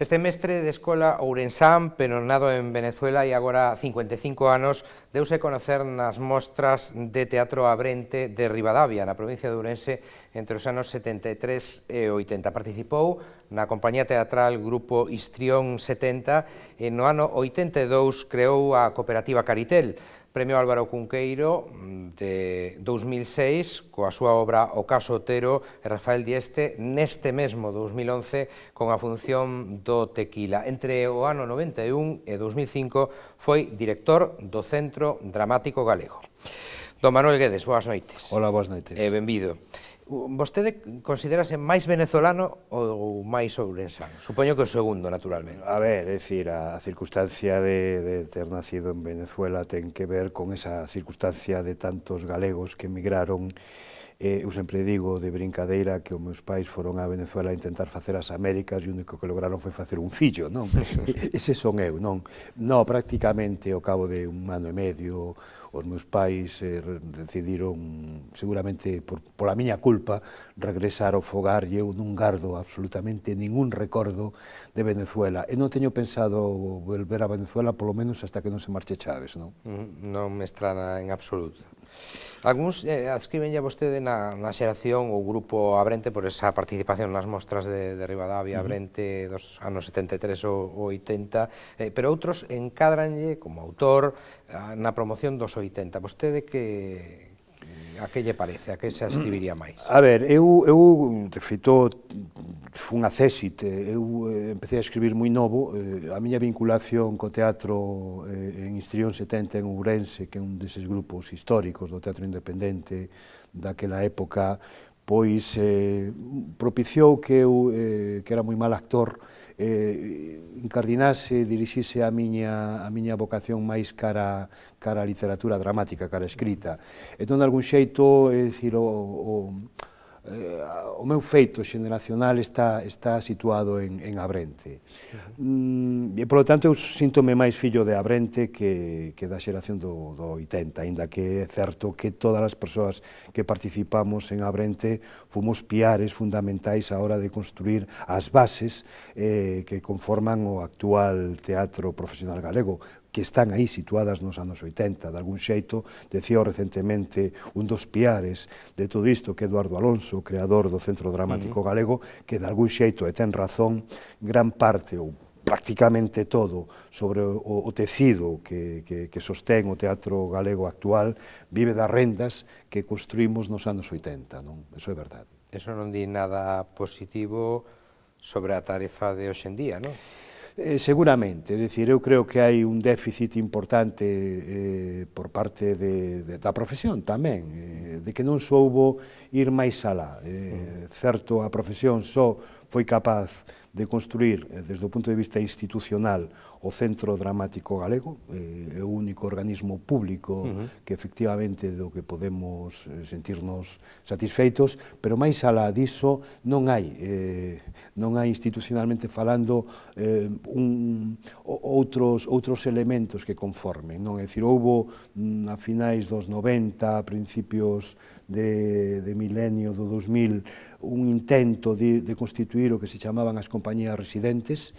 Este mestre de escola ourensán, pero nado en Venezuela e agora 55 anos, deuse a conocer nas mostras de teatro Abrente de Ribadavia, na provincia de Ourense, entre os anos 73 e 80. Participou na compañía teatral Grupo Histrión 70 e no ano 82 creou a cooperativa Caritel, Premio Álvaro Cunqueiro de 2006, coa súa obra O Caso Otero e Rafael Dieste, neste mesmo 2011, con a función do Tequila. Entre o ano 91 e 2005 foi director do Centro Dramático Galego. Don Manuel Guedes, boas noites. Hola, boas noites. E benvido. Vostede considérase máis venezolano ou máis ourensano? Supoño que o segundo, naturalmente. A ver, é dicir, a circunstancia de ter nacido en Venezuela ten que ver con esa circunstancia de tantos galegos que emigraron. Eu sempre digo de brincadeira que os meus pais foron a Venezuela a intentar facer as Américas e o único que lograron foi facer un fillo, non? Ese son eu, non? No, prácticamente ao cabo de un ano e medio os meus pais decidiron, seguramente pola miña culpa, regresar ao fogar e eu non gardo absolutamente ningún recordo de Venezuela. E non teño pensado volver a Venezuela polo menos hasta que non se marche Chávez, non? Non me estrana en absoluto. Algúns adscriben a vostede na xeración ou grupo Abrente por esa participación nas mostras de Ribadavia, Abrente dos anos 73 ou 80, pero outros encadranlle como autor na promoción dos 80. Vostede a que lle parece? A que se adscribiría máis? A ver, eu de feito, fun a CESIT, eu empecé a escribir moi novo, a miña vinculación co teatro en Histrión 70 en Ourense, que é un deses grupos históricos do teatro independente daquela época, pois propiciou que eu, que era moi mal actor, incardinase, dirixise a miña vocación máis cara a literatura dramática, cara a escrita. Entón, de algún xeito, é dicir, o meu feito xeneracional está situado en Abrente. E, polo tanto, eu síntome máis fillo de Abrente que da xeración do 80, aínda que é certo que todas as persoas que participamos en Abrente fomos piares fundamentais á hora de construir as bases que conforman o actual teatro profesional galego, que están aí situadas nos anos 80, de algún xeito, decía recentemente un dos piares de todo isto, que é Eduardo Alonso, creador do Centro Dramático Galego, que de algún xeito, e ten razón, gran parte ou prácticamente todo sobre o tecido que sostén o teatro galego actual vive das rendas que construímos nos anos 80, non? Eso é verdade. Eso non di nada positivo sobre a tarefa de hoxendía, non? Seguramente, é dicir, eu creo que hai un déficit importante por parte da profesión tamén, de que non soubo ir máis alá. Certo, a profesión só foi capaz de construir, desde o punto de vista institucional, o Centro Dramático Galego, é o único organismo público que efectivamente do que podemos sentirnos satisfeitos, pero máis alá diso non hai institucionalmente falando outros elementos que conformen, non? É dicir, houbo a finais dos 90, a principios de milenio do 2000, un intento de constituir o que se chamaban as compañías residentes,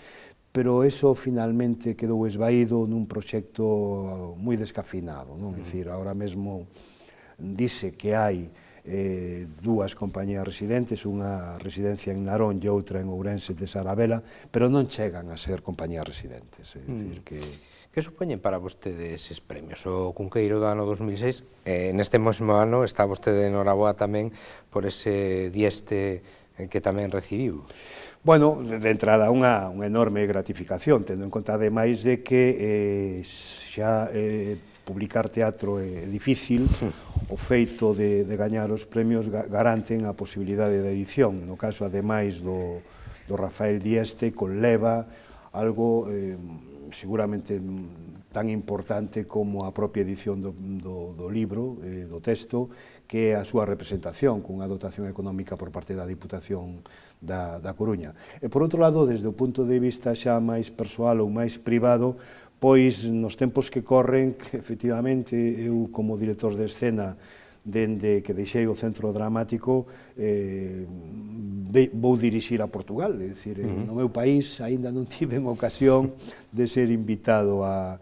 pero eso finalmente quedou esvaído nun proxecto moi descafinado, non? É dicir, agora mesmo dice que hai dúas compañías residentes, unha residencia en Narón e outra en Ourense de Sarabela, pero non chegan a ser compañías residentes, é dicir que... Que supoñen para vostede eses premios? O Cunqueiro do ano 2006, neste mesmo ano está vostede enhoraboa tamén por ese Dieste que tamén recibiu. Bueno, de entrada unha enorme gratificación, tendo en conta ademais de que xa publicar teatro é difícil, o feito de gañar os premios garanten a posibilidade de edición. No caso, ademais do Rafael Dieste, conleva algo seguramente tan importante como a propia edición do libro, do texto, que é a súa representación, cunha dotación económica por parte da Diputación da Coruña. E, por outro lado, desde o punto de vista xa máis persoal ou máis privado, pois nos tempos que corren, que efectivamente eu como director de escena dende que deixei o Centro Dramático, vou dirixir a Portugal, é dicir, no meu país aínda non tiven ocasión de ser invitado a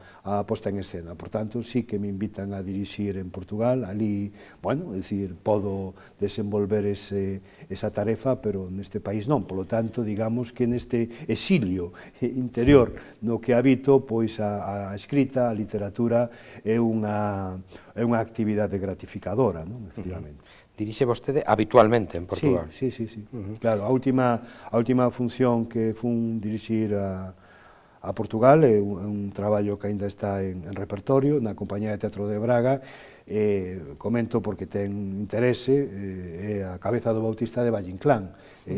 posta en escena, por tanto, sí que me invitan a dirixir en Portugal, ali, bueno, é dicir, podo desenvolver esa tarefa, pero neste país non, polo tanto, digamos que neste exilio interior no que habito, pois a escrita, a literatura, é unha actividade gratificadora, non? Efectivamente. Dirixe vostede habitualmente en Portugal? Sí. Claro, a última función que fun dirixir a Portugal é un traballo que ainda está en repertorio na Compañía de Teatro de Braga, comento porque ten interese, é a Cabeza do Bautista de Valle Inclán,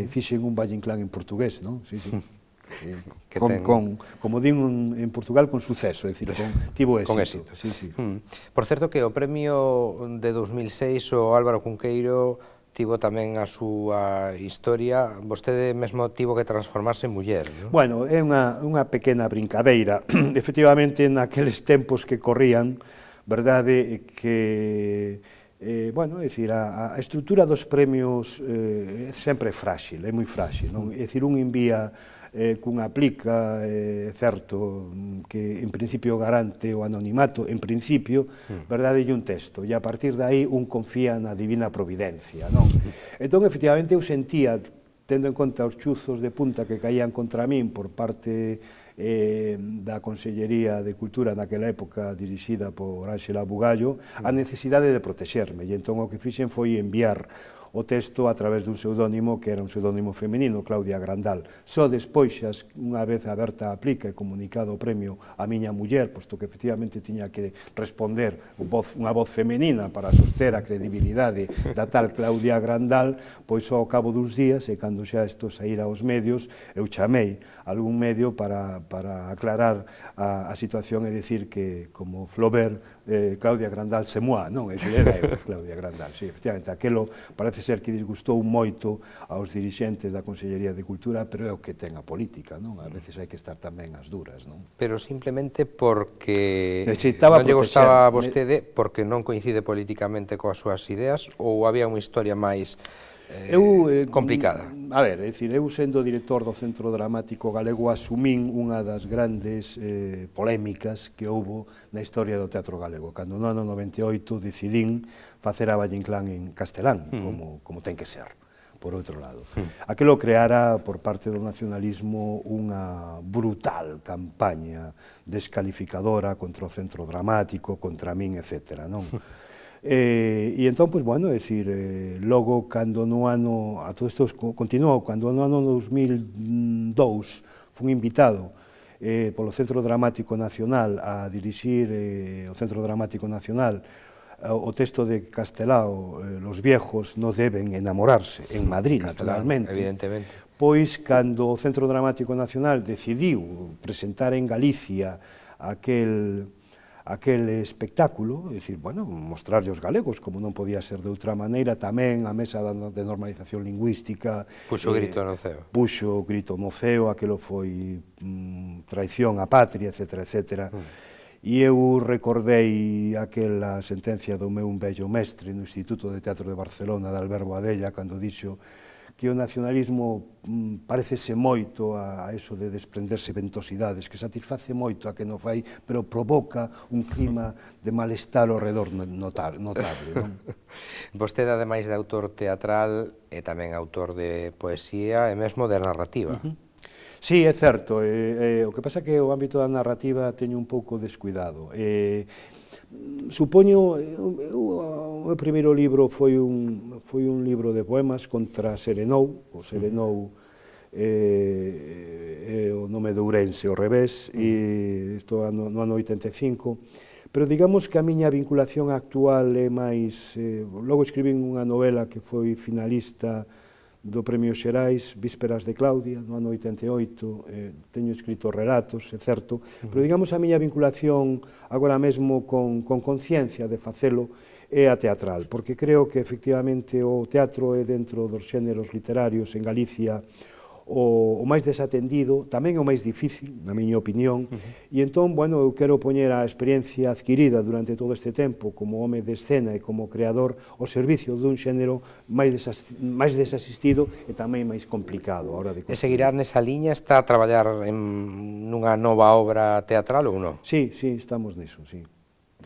fixen un Valle Inclán en portugués, non? Sí. Como din en Portugal, con suceso, é dicir, tivo éxito. Con éxito. Sí. Por certo que o premio de 2006, o Álvaro Cunqueiro, tivo tamén a súa historia, vostede mesmo tivo que transformarse en muller, non? Bueno, é unha pequena brincadeira. Efectivamente, naqueles tempos que corrían, verdade, que bueno, é dicir, a estrutura dos premios é sempre frágil, é moi frágil, non? É dicir, un envía cunha plica, certo, que en principio garante o anonimato, en principio, verdade, e un texto, e a partir de aí un confía na divina providencia, non? Entón, efectivamente, eu sentía, tendo en conta os chuzos de punta que caían contra min por parte da Consellería de Cultura naquela época dirixida por Ángela Bugallo, a necesidade de protexerme, e entón o que fixen foi enviar o texto a través dun pseudónimo que era un pseudónimo femenino, Claudia Grandal. Só despois, unha vez aberta a plica e comunicado o premio a miña muller, posto que efectivamente tiña que responder unha voz femenina para soster a credibilidade da tal Claudia Grandal, pois ao cabo duns días, e cando xa isto saíra aos medios, eu chamei algún medio para aclarar a situación e dicir que, como Flaubert, Claudia Grandal se moa, non? É dicir, era eu, Claudia Grandal, sí, efectivamente, aquelo parece ser que disgustou moito aos dirixentes da Consellería de Cultura, pero é o que ten a política, non? A veces hai que estar tamén as duras, non? Pero simplemente porque non lle gostaba a vostede, porque non coincide políticamente coas súas ideas, ou había unha historia máis complicada? A ver, é dicir, eu sendo director do Centro Dramático Galego asumín unha das grandes polémicas que houbo na historia do teatro galego, cando no ano 98 decidín facer a Valle Inclán en castelán, como ten que ser, por outro lado. Aquilo creara, por parte do nacionalismo, unha brutal campaña descalificadora contra o Centro Dramático, contra min, etc., non? E entón, pois, bueno, é dicir, logo, cando no ano, a todo isto continuou, cando no ano 2002 fun invitado polo Centro Dramático Nacional a dirixir o Centro Dramático Nacional o texto de Castelao, Los viejos no deben enamorarse, en Madrid, naturalmente. Evidentemente. Pois, cando o Centro Dramático Nacional decidiu presentar en Galicia aquel espectáculo, é dicir, bueno, mostrarlle os galegos, como non podía ser de outra maneira, tamén a Mesa de Normalización Lingüística puxo grito no ceo. Puxo grito no ceo, aquilo foi traición á patria, etc. E eu recordei aquela sentencia do meu vello mestre no Instituto de Teatro de Barcelona, de Alberto Adella, cando dixo que o nacionalismo parecese moito a eso de desprenderse ventosidades, que satisface moito a que non fai, pero provoca un clima de malestar ao redor notable, non? Vostede, ademais de autor teatral, é tamén autor de poesía e mesmo de narrativa. Sí, é certo. O que pasa é que o ámbito da narrativa teño un pouco descuidado. Supoño, o meu primeiro libro foi un libro de poemas contra Serenou, o Serenou é o nome de Ourense ao revés, e isto no ano 85, pero digamos que a miña vinculación actual é máis... Logo escribín unha novela que foi finalista do Premio Xerais, Vísperas de Claudia, no ano 88, teño escrito relatos, é certo, pero digamos a miña vinculación agora mesmo con conciencia de facelo é a teatral, porque creo que efectivamente o teatro é dentro dos xéneros literarios en Galicia o máis desatendido, tamén é o máis difícil, na miña opinión, e entón, bueno, eu quero poñer a experiencia adquirida durante todo este tempo como home de escena e como creador ao servicio dun xénero máis desasistido e tamén máis complicado a hora de construir. E seguirá nesa liña? Está a traballar nunha nova obra teatral ou non? Sí, sí, estamos niso, sí.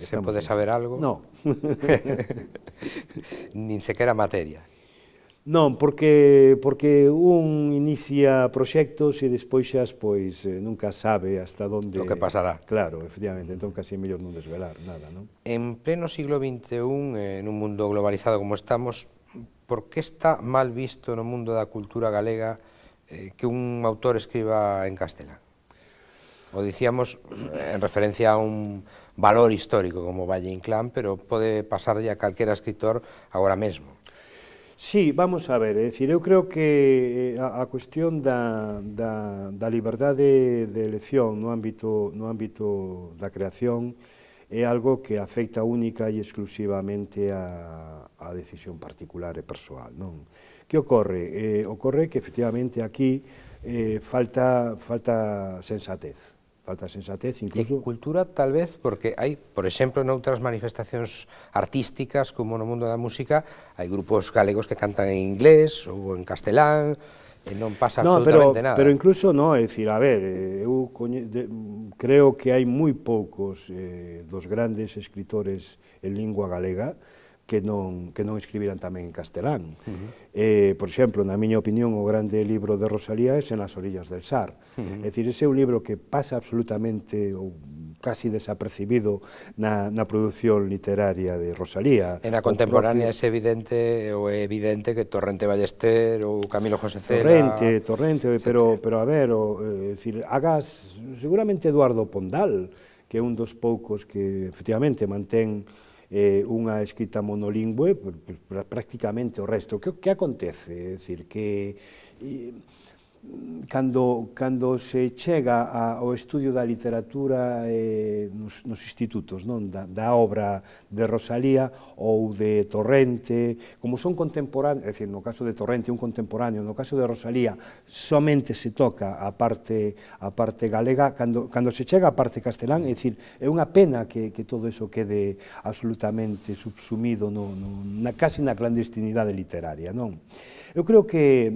Se pode saber algo? No. Nin sequera materia. Non, porque un inicia proxectos e despois xa pois nunca sabe hasta onde... O que pasará. Claro, efectivamente, entón casi é mellor non desvelar nada, non? En pleno siglo XXI, nun mundo globalizado como estamos, por que está mal visto no mundo da cultura galega que un autor escriba en castelán? O dicíamos en referencia a un valor histórico como Valle Inclán, pero pode pasarlle a calquera escritor agora mesmo. Sí, vamos a ver, é dicir, eu creo que a cuestión da liberdade de elección no ámbito da creación é algo que afecta única e exclusivamente a decisión particular e persoal, non? Que ocorre? Ocorre que efectivamente aquí falta sensatez. Falta sensatez, incluso... E cultura, tal vez, porque hai, por exemplo, noutras manifestacións artísticas, como no mundo da música, hai grupos galegos que cantan en inglés ou en castelán, e non pasa absolutamente nada. Pero incluso, no, é dicir, a ver, eu creo que hai moi poucos dos grandes escritores en lingua galega que non escribiran tamén en castelán. Por exemplo, na miña opinión, o grande libro de Rosalía é En las orillas del Sar. É dicir, ese é un libro que pasa absolutamente ou casi desapercibido na produción literaria de Rosalía. En a contemporánea é evidente que Torrente Ballester ou Camilo José Cela... Torrente, pero a ver, hagas seguramente Eduardo Pondal, que é un dos poucos que efectivamente mantén unha escrita monolingüe, prácticamente o resto. Que acontece? É dicir, que cando se chega ao estudio da literatura nos institutos, da obra de Rosalía ou de Torrente, como son contemporáneos, é dicir, no caso de Torrente un contemporáneo, no caso de Rosalía somente se toca a parte galega, cando se chega a parte castelán, é dicir, é unha pena que todo eso quede absolutamente subsumido casi na clandestinidade literaria, non? Eu creo que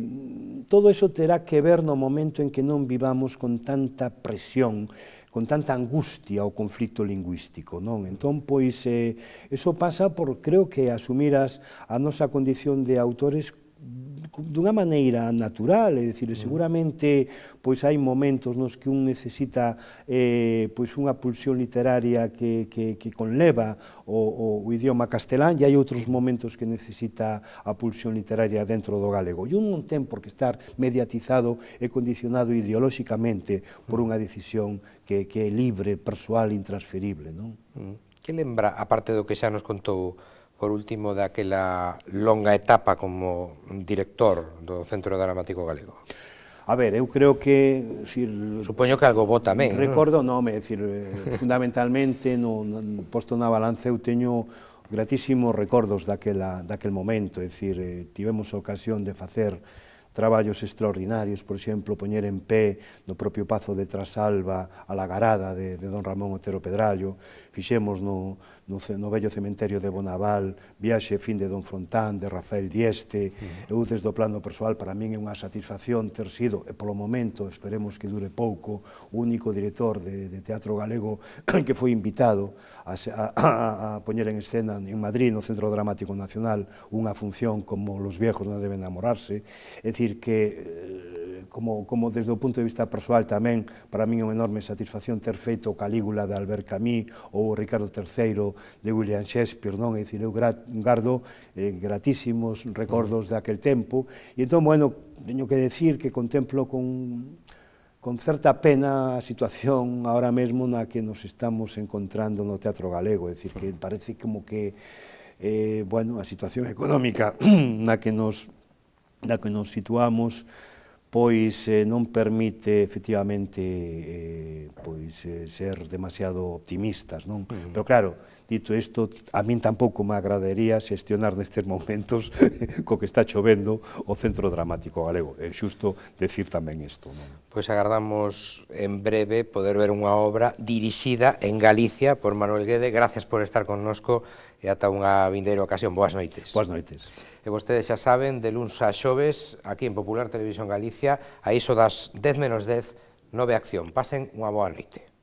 todo eso terá que ver no momento en que non vivamos con tanta presión, con tanta angustia o conflito lingüístico, non? Entón, pois, eso pasa por, creo que, asumir a nosa condición de autores dunha maneira natural, é dicir, seguramente pois hai momentos nos que un necesita pois unha pulsión literaria que conleva o idioma castelán e hai outros momentos que necesita a pulsión literaria dentro do galego. E un non ten por que estar mediatizado e condicionado ideolóxicamente por unha decisión que é libre, persoal, intransferible, non? Que lembra, aparte do que xa nos contou por último, daquela longa etapa como director do Centro Dramático Galego? A ver, eu creo que... Supoño que algo bo tamén, non? Recordo, fundamentalmente, posto na balanza, eu teño gratísimos recordos daquel momento, é dicir, tivemos a ocasión de facer traballos extraordinarios, por exemplo, poñer en pé no propio Pazo de Trasalba a Lagarada de don Ramón Otero Pedrallo, fixemos no vello cementerio de Bonaval, Viaxe fin de don Frontán, de Rafael Dieste. Eu, desde o plano persoal, para min é unha satisfacción ter sido, e polo momento, esperemos que dure pouco, o único director de teatro galego que foi invitado a poñer en escena en Madrid, no Centro Dramático Nacional, unha función como Los viejos non deben enamorarse. É dicir, que como desde o punto de vista persoal tamén, para min é unha enorme satisfacción ter feito Calígula de Albert Camus ou Ricardo III de William Shakespeare, non? É dicir, eu gardo gratísimos recordos daquel tempo, e entón, bueno, teño que decir que contemplo con certa pena a situación ahora mesmo na que nos estamos encontrando no teatro galego, é dicir, que parece como que, bueno, a situación económica na que nos situamos, pois non permite efectivamente pois ser demasiado optimistas, non? Pero claro, Dito isto, a min tampouco me agradaría xestionar nestes momentos co que está chovendo o Centro Dramático Galego. É xusto decir tamén isto. Pois agardamos en breve poder ver unha obra dirixida en Galicia por Manuel Guede. Gracias por estar connosco e ata unha vindeira ocasión. Boas noites. Boas noites. E vostedes xa saben, de luns a xoves, aquí en Popular Televisión Galicia, a iso das 10 menos 10, Nove Acción. Pasen unha boa noite.